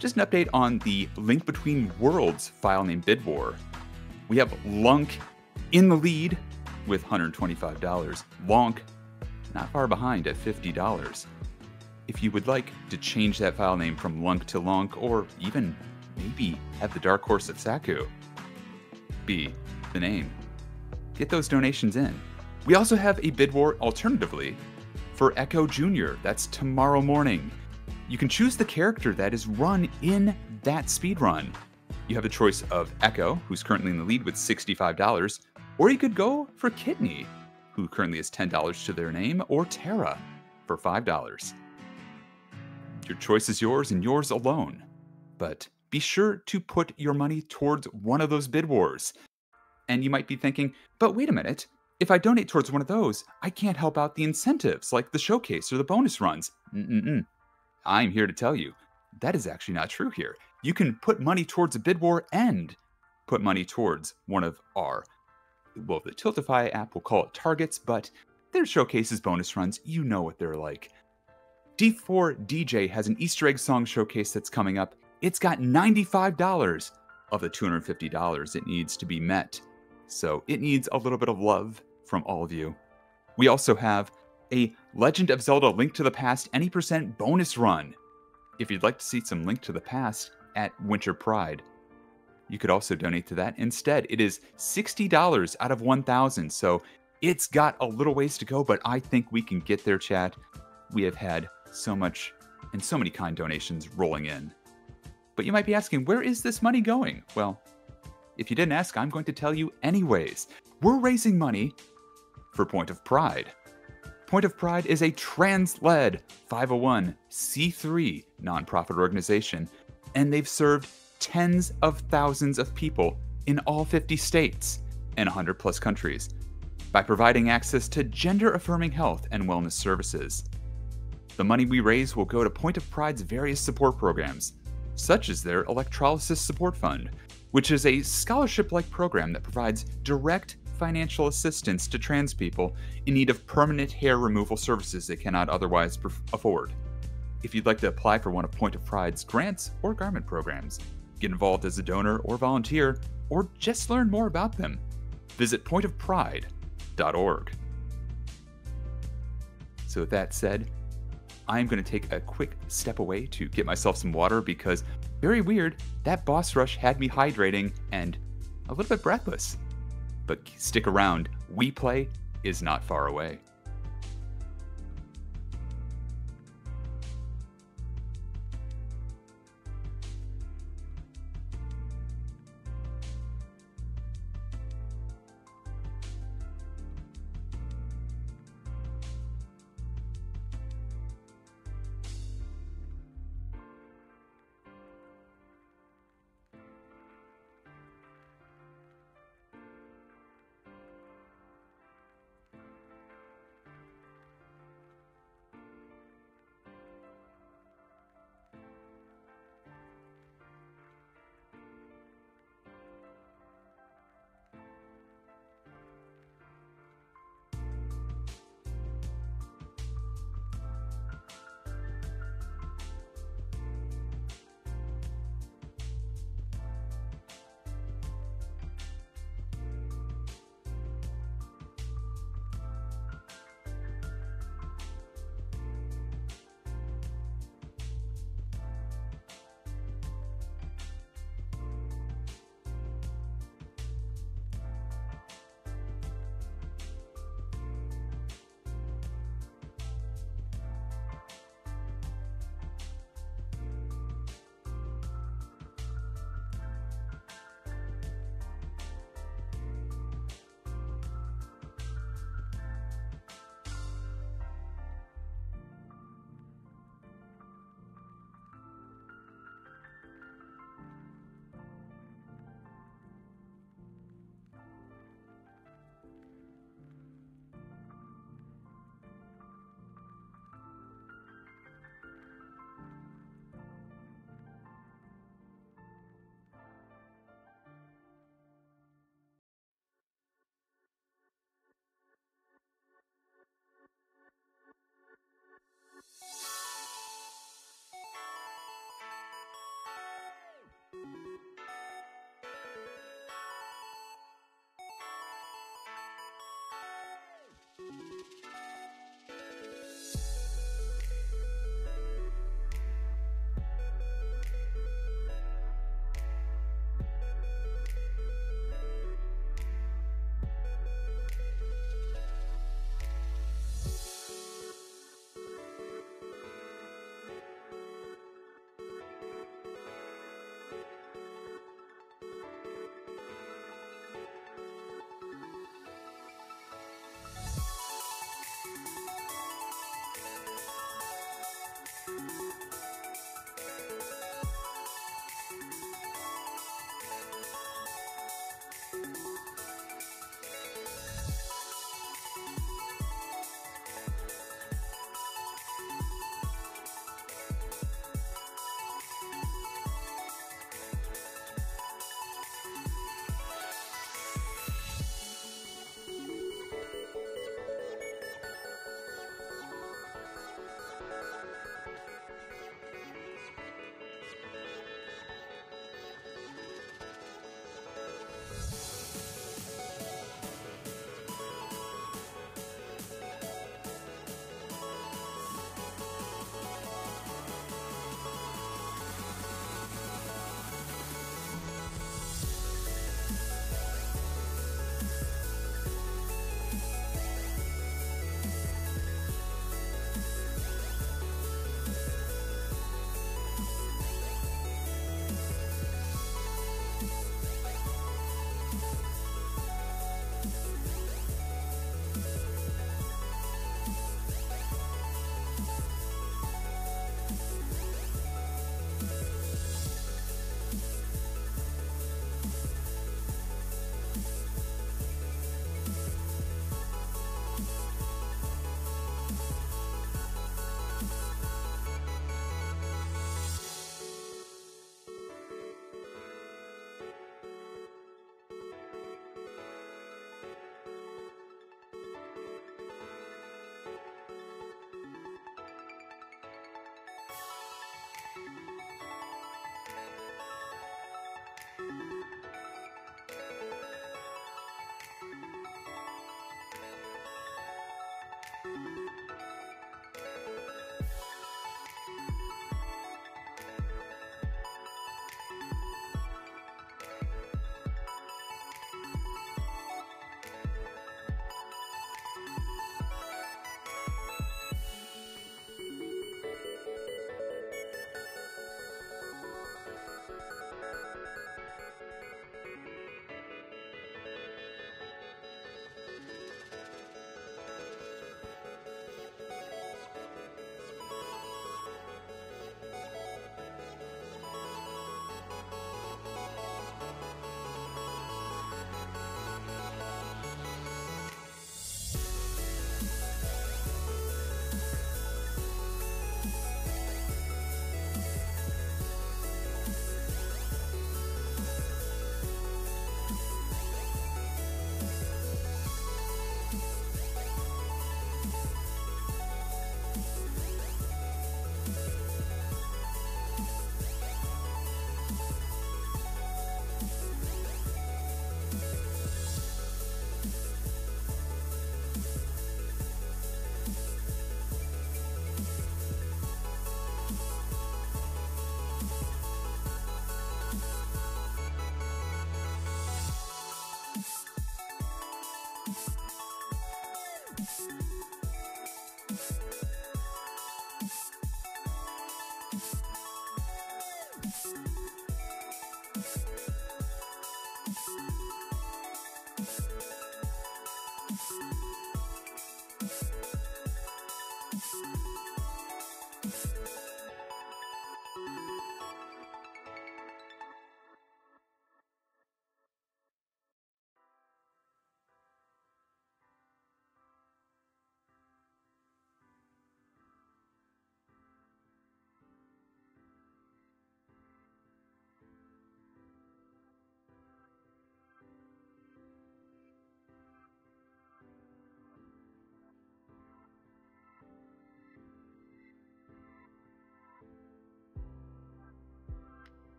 Just an update on the Link Between Worlds file name bid war. We have Lunk in the lead with $125. Lonk not far behind at $50. If you would like to change that file name from Lunk to Lonk, or even maybe have the Dark Horse of Saku be the name, get those donations in. We also have a bid war alternatively for Echo Jr. That's tomorrow morning. You can choose the character that is run in that speedrun. You have the choice of Echo, who's currently in the lead with $65, or you could go for Kidney, who currently has $10 to their name, or Terra for $5. Your choice is yours and yours alone. But be sure to put your money towards one of those bid wars. And you might be thinking, but wait a minute, if I donate towards one of those, I can't help out the incentives like the showcase or the bonus runs. I'm here to tell you, that is actually not true here. You can put money towards a bid war and put money towards one of our, well, the Tiltify app will call it targets, but they're showcases, bonus runs, you know what they're like. D4 DJ has an Easter egg song showcase that's coming up. It's got $95 of the $250 it needs to be met. So it needs a little bit of love from all of you. We also have a Legend of Zelda Link to the Past any % bonus run. If you'd like to see some Link to the Past at Winter Pride, you could also donate to that instead. It is $60 out of 1,000, so it's got a little ways to go, but I think we can get there, chat. We have had so much and so many kind donations rolling in. But you might be asking, where is this money going? Well, if you didn't ask, I'm going to tell you anyways. We're raising money for Point of Pride. Point of Pride is a trans-led 501c3 nonprofit organization, and they've served tens of thousands of people in all 50 states and 100 plus countries by providing access to gender-affirming health and wellness services. The money we raise will go to Point of Pride's various support programs, such as their Electrolysis Support Fund, which is a scholarship-like program that provides direct financial assistance to trans people in need of permanent hair removal services they cannot otherwise afford. If you'd like to apply for one of Point of Pride's grants or garment programs, get involved as a donor or volunteer, or just learn more about them, visit pointofpride.org. So with that said, I'm going to take a quick step away to get myself some water because, very weird, that boss rush had me hydrating and a little bit breathless. But stick around, We Play is not far away.